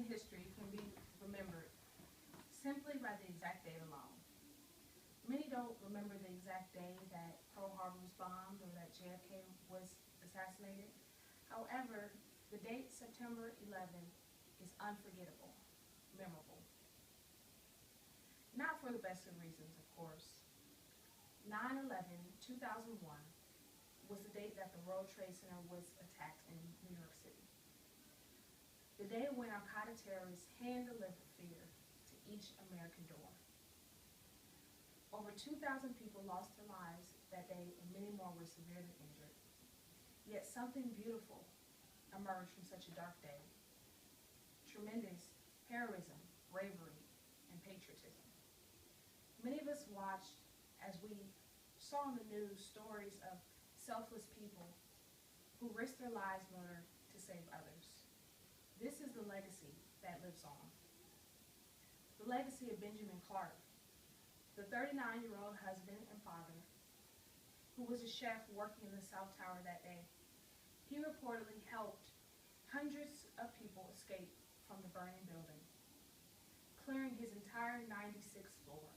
history can be remembered simply by the exact date alone. Many don't remember the exact day that Pearl Harbor was bombed or that JFK was assassinated. However, the date September 11 is unforgettable, memorable. Not for the best of reasons, of course. 9/11/2001 was the date that the World Trade Center was attacked in New York City. The day when Al-Qaeda terrorists hand-delivered fear to each American door. Over 2,000 people lost their lives that day and many more were severely injured. Yet something beautiful emerged from such a dark day. Tremendous heroism, bravery, and patriotism. Many of us watched as we saw in the news stories of selfless people who risked their lives in order to save others. This is the legacy that lives on. The legacy of Benjamin Clark, the 39-year-old husband and father who was a chef working in the South Tower that day. He reportedly helped hundreds of people escape from the burning building, clearing his entire 96th floor.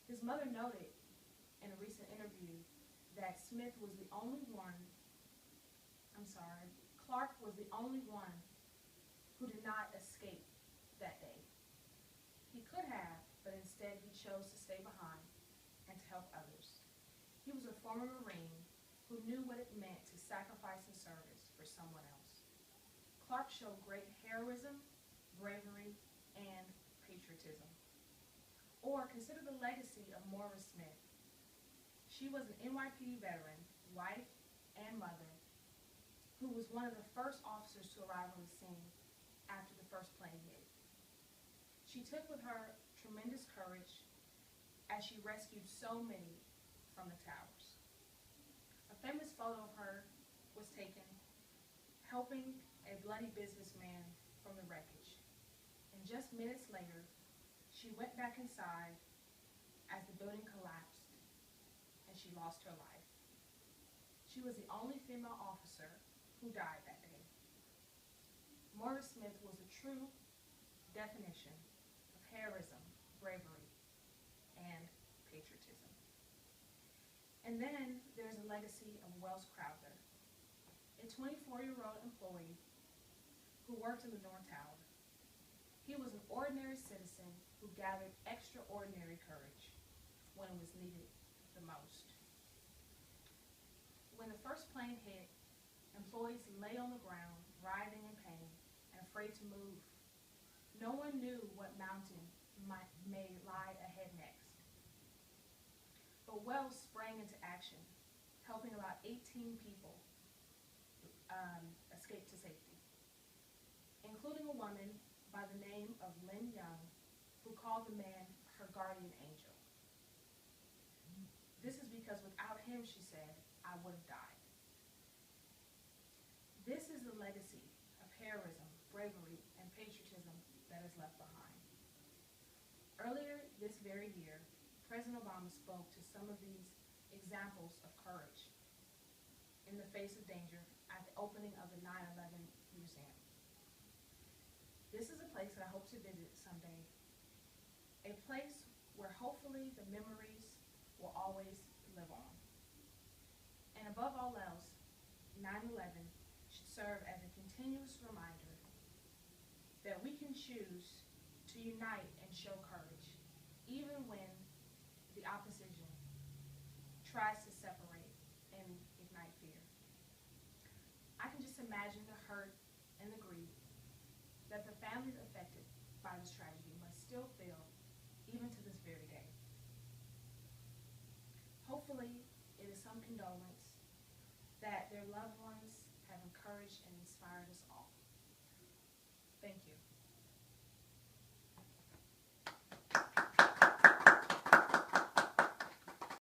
His mother noted in a recent interview that Clark was the only one who did not escape that day. He could have, but instead he chose to stay behind and to help others. He was a former Marine who knew what it meant to sacrifice in service for someone else. Clark showed great heroism, bravery, and patriotism. Or consider the legacy of Moira Smith. She was an NYPD veteran, wife, and mother, who was one of the first officers to arrive on the scene after the first plane hit. She took with her tremendous courage as she rescued so many from the towers. A famous photo of her was taken helping a bloody businessman from the wreckage. And just minutes later, she went back inside as the building collapsed and she lost her life. She was the only female officer who died that day. Moira Smith was a true definition of heroism, bravery, and patriotism. And then there's a legacy of Welles Crowther, a 24-year-old employee who worked in the North Tower. He was an ordinary citizen who gathered extraordinary courage when it was needed the most. When the first plane hit, employees lay on the ground, writhing in pain and afraid to move. No one knew what mountain may lie ahead next. But Welles sprang into action, helping about 18 people escape to safety, including a woman by the name of Lynn Young, who called the man her guardian angel. This is because without him, she said, I would have died. This is the legacy of heroism, bravery, and patriotism that is left behind. Earlier this very year, President Obama spoke to some of these examples of courage in the face of danger at the opening of the 9/11 Museum. This is a place that I hope to visit someday, a place where hopefully the memories will always live on. And above all else, 9/11 should serve as a continuous reminder that we can choose to unite and show courage, even when the opposition tries to separate and ignite fear. I can just imagine the hurt and the grief that the families affected by this tragedy must still feel even to this very day. Hopefully, it is some condolence that their loved ones